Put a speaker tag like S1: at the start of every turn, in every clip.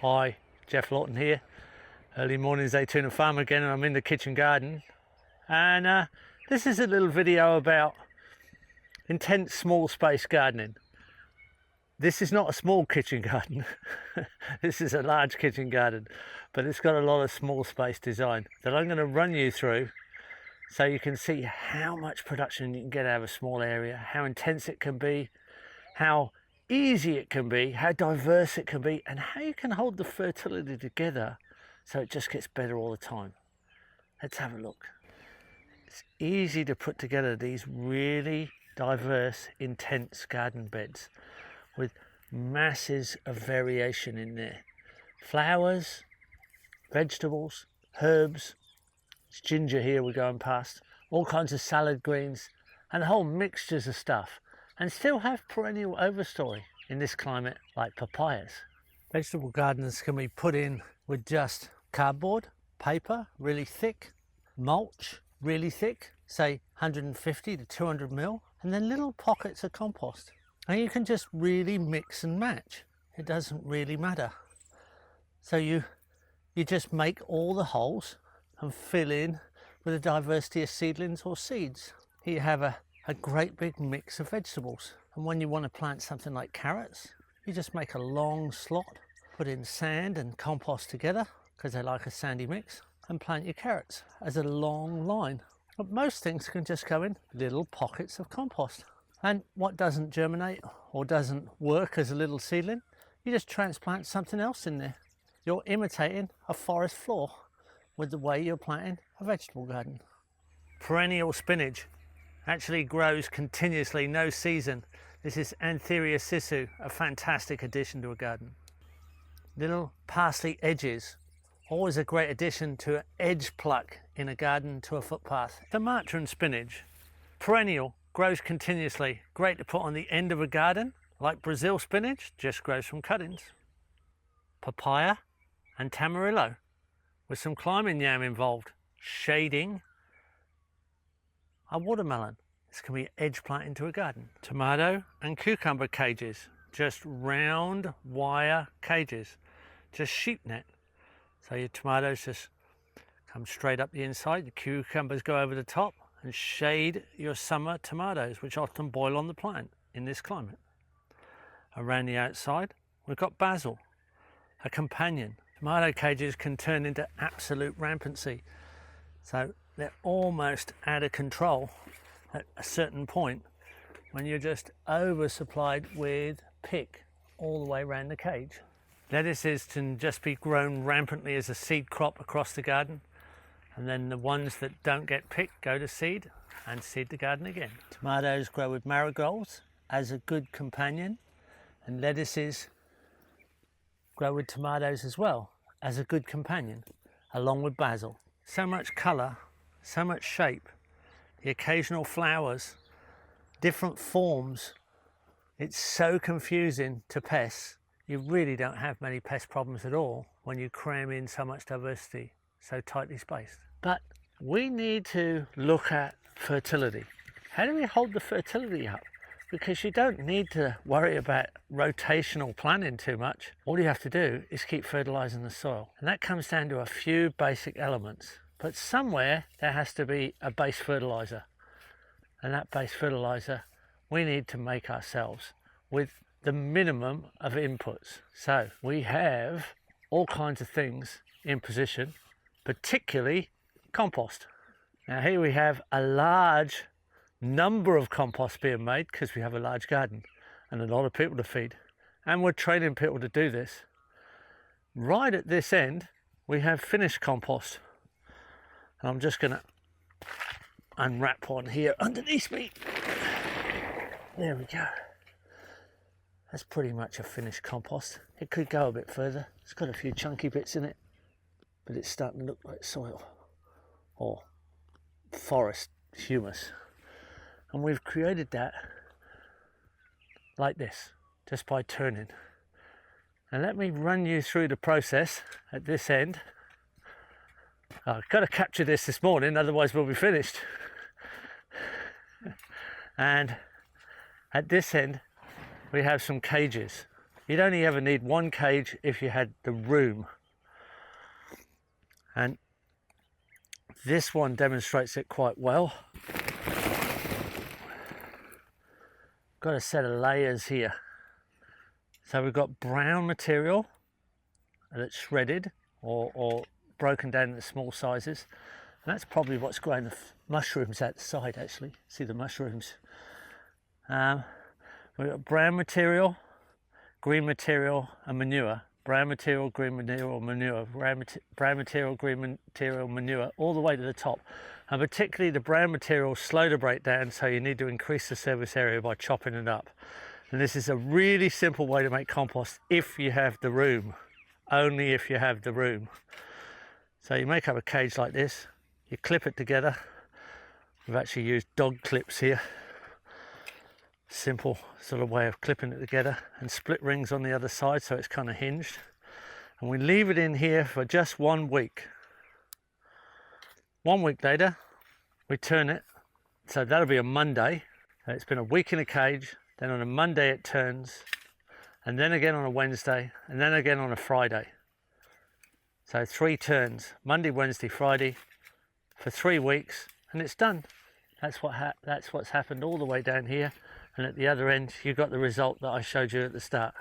S1: Hi, Geoff here. Early morning Zaytuna farm again, and I'm in the kitchen garden. And this is a little video about intense small space gardening. This is not a small kitchen garden. This is a large kitchen garden, but it's got a lot of small space design that I'm going to run you through so you can see how much production you can get out of a small area, how intense it can be, how easy it can be, how diverse it can be, and how you can hold the fertility together so it just gets better all the time. Let's have a look. It's easy to put together these really diverse, intense garden beds with masses of variation in there. Flowers, vegetables, herbs, it's ginger here we're going past, all kinds of salad greens, and whole mixtures of stuff, and still have perennial overstory in this climate like papayas. Vegetable gardens can be put in with just cardboard, paper, really thick, mulch, really thick, say 150 to 200 mil, and then little pockets of compost. And you can just really mix and match. It doesn't really matter. So you just make all the holes and fill in with a diversity of seedlings or seeds. Here you have a great big mix of vegetables. And when you want to plant something like carrots, you just make a long slot, put in sand and compost together, because they like a sandy mix, and plant your carrots as a long line. But most things can just go in little pockets of compost. And what doesn't germinate or doesn't work as a little seedling, you just transplant something else in there. You're imitating a forest floor with the way you're planting a vegetable garden. Perennial spinach actually grows continuously, no season. This is Antheria sisu, a fantastic addition to a garden. Little parsley edges, always a great addition to an edge pluck in a garden to a footpath. Sumatran spinach, perennial, grows continuously, great to put on the end of a garden. Like Brazil spinach, just grows from cuttings. Papaya and tamarillo, with some climbing yam involved. Shading. A watermelon, this can be edge plant into a garden. Tomato and cucumber cages, just round wire cages, just sheep net. So your tomatoes just come straight up the inside, the cucumbers go over the top, and shade your summer tomatoes, which often boil on the plant in this climate. Around the outside, we've got basil, a companion. Tomato cages can turn into absolute rampancy. So they're almost out of control at a certain point when you're just oversupplied with pick all the way around the cage. Lettuces can just be grown rampantly as a seed crop across the garden, and then the ones that don't get picked go to seed and seed the garden again. Tomatoes grow with marigolds as a good companion, and lettuces grow with tomatoes as well as a good companion, along with basil. So much colour, so much shape, the occasional flowers, different forms. It's so confusing to pests. You really don't have many pest problems at all when you cram in so much diversity, so tightly spaced. But we need to look at fertility. How do we hold the fertility up? Because you don't need to worry about rotational planning too much. All you have to do is keep fertilizing the soil. And that comes down to a few basic elements. But somewhere there has to be a base fertilizer. And that base fertilizer we need to make ourselves with the minimum of inputs. So we have all kinds of things in position, particularly compost. Now here we have a large number of compost being made because we have a large garden and a lot of people to feed, and we're training people to do this. Right at this end we have finished compost, and I'm just going to unwrap one here underneath me. There we go. That's pretty much a finished compost. It could go a bit further. It's got a few chunky bits in it, but it's starting to look like soil or forest humus. And we've created that like this, just by turning. And let me run you through the process at this end. I've got to capture this morning, otherwise we'll be finished. And at this end, we have some cages. You'd only ever need one cage if you had the room. And this one demonstrates it quite well. Got a set of layers here. So we've got brown material that's shredded or broken down into small sizes. And that's probably what's growing the mushrooms at the side, actually. See the mushrooms. We've got brown material, green material, and manure. Brown material, green material, manure. Brown material, green material, manure, all the way to the top. And particularly the brown material is slow to break down, so you need to increase the surface area by chopping it up. And this is a really simple way to make compost if you have the room. Only if you have the room. So you make up a cage like this, you clip it together. We've actually used dog clips here. Simple sort of way of clipping it together, and split rings on the other side so it's kind of hinged. And we leave it in here for just 1 week. 1 week later, we turn it. So that'll be a Monday. It's been a week in a cage. Then on a Monday it turns, and then again on a Wednesday, and then again on a Friday. So 3 turns, Monday, Wednesday, Friday, for 3 weeks, and it's done. That's what's happened all the way down here. And at the other end, you got the result that I showed you at the start.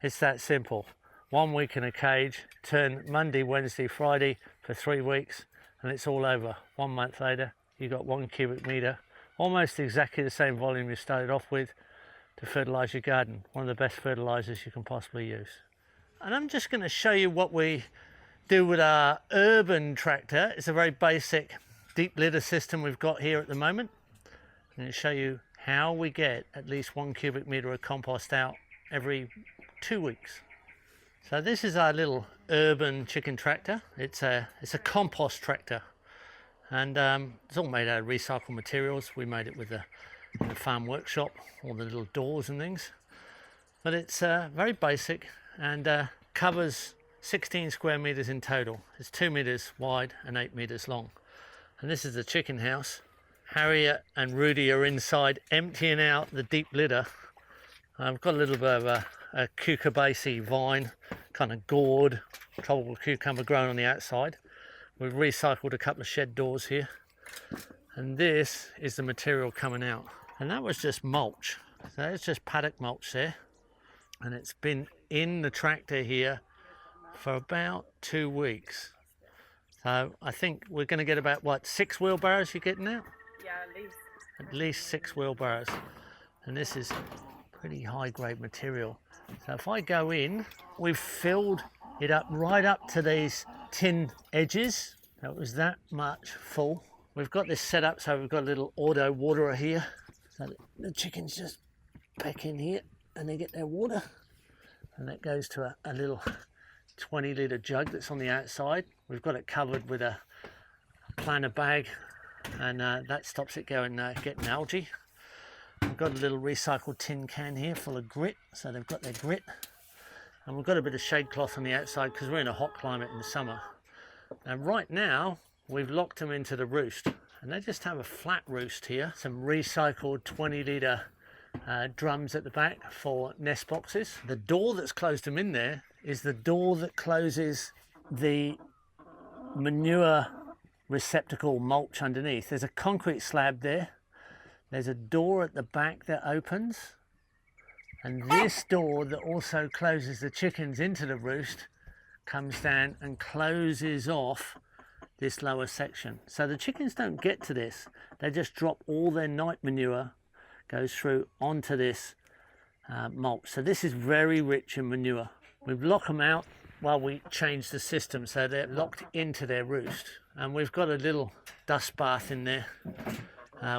S1: It's that simple. 1 week in a cage, turn Monday, Wednesday, Friday for 3 weeks, and it's all over. 1 month later, you got 1 cubic meter, almost exactly the same volume you started off with, to fertilize your garden. One of the best fertilizers you can possibly use. And I'm just going to show you what we do with our urban tractor. It's a very basic deep litter system we've got here at the moment. I'm going to show you how we get at least 1 cubic meter of compost out every 2 weeks. So this is our little urban chicken tractor. It's a compost tractor, and it's all made out of recycled materials. We made it with the farm workshop, all the little doors and things. But it's very basic and covers 16 square meters in total. It's 2 meters wide and 8 meters long. And this is the chicken house. Harriet and Rudy are inside emptying out the deep litter. I've got a little bit of a cucurbitaceae vine, kind of gourd, tropical cucumber growing on the outside. We've recycled a couple of shed doors here. And this is the material coming out. And that was just mulch. So it's just paddock mulch there. And it's been in the tractor here for about 2 weeks. So I think we're going to get about, what, 6 wheelbarrows you're getting out?
S2: Yeah, at least.
S1: At least 6 wheelbarrows. And this is pretty high grade material. So if I go in, we've filled it up right up to these tin edges. That was that much full. We've got this set up so we've got a little auto waterer here. So the chickens just pack in here and they get their water. And that goes to a little 20 litre jug that's on the outside. We've got it covered with a planter bag, and that stops it going getting algae. We've got a little recycled tin can here full of grit, so they've got their grit. And we've got a bit of shade cloth on the outside because we're in a hot climate in the summer. And right now we've locked them into the roost, and they just have a flat roost here. Some recycled 20 litre drums at the back for nest boxes. The door that's closed them in there is the door that closes the manure receptacle mulch underneath. There's a concrete slab there. There's a door at the back that opens, and this door that also closes the chickens into the roost comes down and closes off this lower section. So the chickens don't get to this. They just drop all their night manure, goes through onto this mulch. So this is very rich in manure. We've locked them out while we change the system, so they're locked into their roost. And we've got a little dust bath in there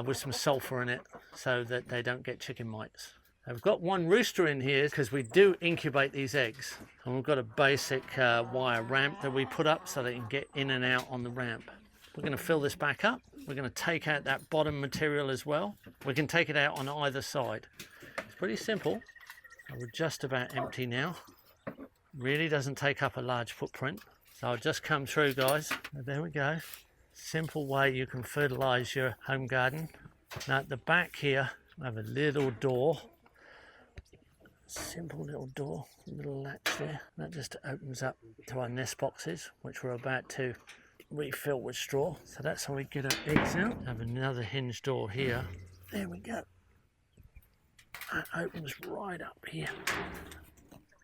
S1: with some sulfur in it so that they don't get chicken mites. I've got one rooster in here because we do incubate these eggs, and we've got a basic wire ramp that we put up so they can get in and out on the ramp. We're going to fill this back up. We're going to take out that bottom material as well. We can take it out on either side. It's pretty simple. We're just about empty now. Really doesn't take up a large footprint. So I'll just come through, guys. There we go. Simple way you can fertilize your home garden. Now at the back here, I have a little door Simple little door, little latch there. That just opens up to our nest boxes, which we're about to refill with straw. So that's how we get our eggs out. Have another hinge door here. There we go. That opens right up here.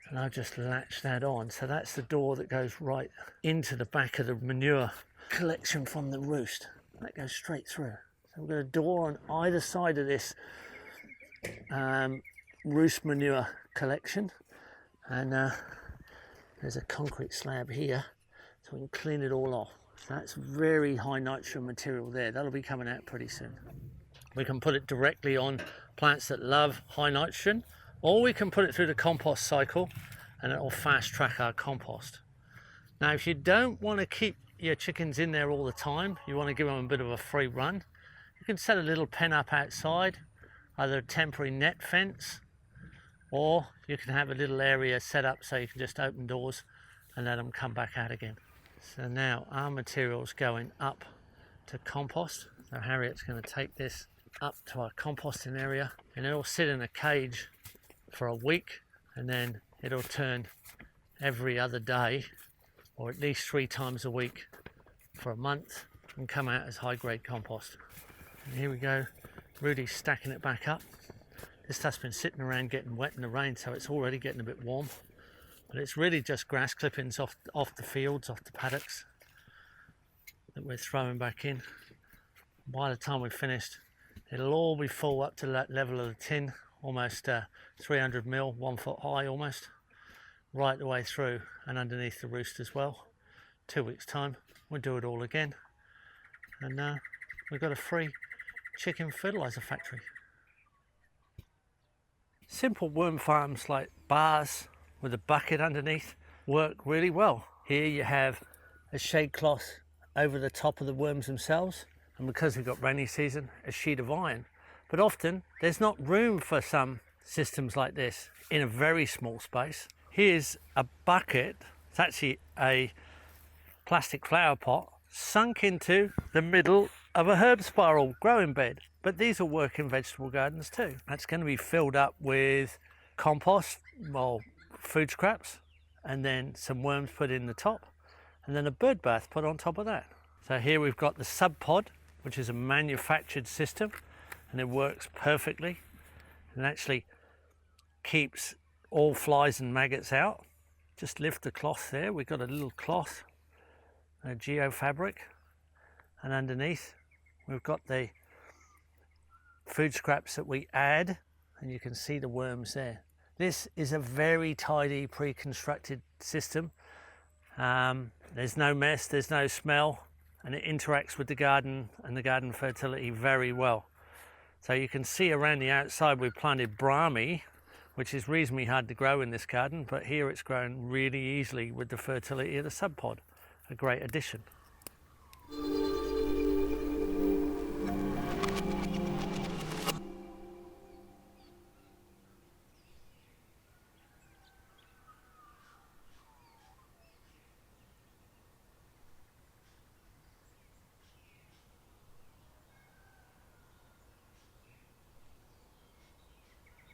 S1: And I'll just latch that on. So that's the door that goes right into the back of the manure collection from the roost. That goes straight through. So we've got a door on either side of this roost manure collection, and there's a concrete slab here so we can clean it all off. So that's very high nitrogen material there. That'll be coming out pretty soon. We can put it directly on plants that love high nitrogen, or we can put it through the compost cycle and it will fast track our compost. Now if you don't want to keep your chickens in there all the time, you want to give them a bit of a free run, you can set a little pen up outside, either a temporary net fence, or you can have a little area set up so you can just open doors and let them come back out again. So now our material's going up to compost. So Harriet's going to take this up to our composting area, and it'll sit in a cage for a week, and then it'll turn every other day, or at least 3 times a week for a month, and come out as high grade compost. And here we go, Rudy's stacking it back up. This stuff's been sitting around getting wet in the rain, so it's already getting a bit warm. But it's really just grass clippings off the fields, off the paddocks, that we're throwing back in. By the time we've finished, it'll all be full up to that level of the tin, almost 300 mil, 1 foot high almost, right the way through and underneath the roost as well. 2 weeks time, we'll do it all again. And we've got a free chicken fertilizer factory. Simple worm farms like bars with a bucket underneath work really well. Here you have a shade cloth over the top of the worms themselves, and because we've got rainy season, a sheet of iron. But often there's not room for some systems like this in a very small space. Here's a bucket, it's actually a plastic flower pot sunk into the middle of a herb spiral growing bed. But these will work in vegetable gardens too. That's going to be filled up with compost, well, food scraps, and then some worms put in the top, and then a bird bath put on top of that. So here we've got the sub pod, which is a manufactured system, and it works perfectly and actually keeps all flies and maggots out. Just lift the cloth there. We've got a little cloth, a Geoff fabric, and underneath we've got the food scraps that we add, and you can see the worms there. This is a very tidy pre-constructed system. There's no mess, there's no smell, and it interacts with the garden and the garden fertility very well. So you can see around the outside we've planted brahmi, which is reasonably hard to grow in this garden, but here it's grown really easily with the fertility of the sub pod. A great addition.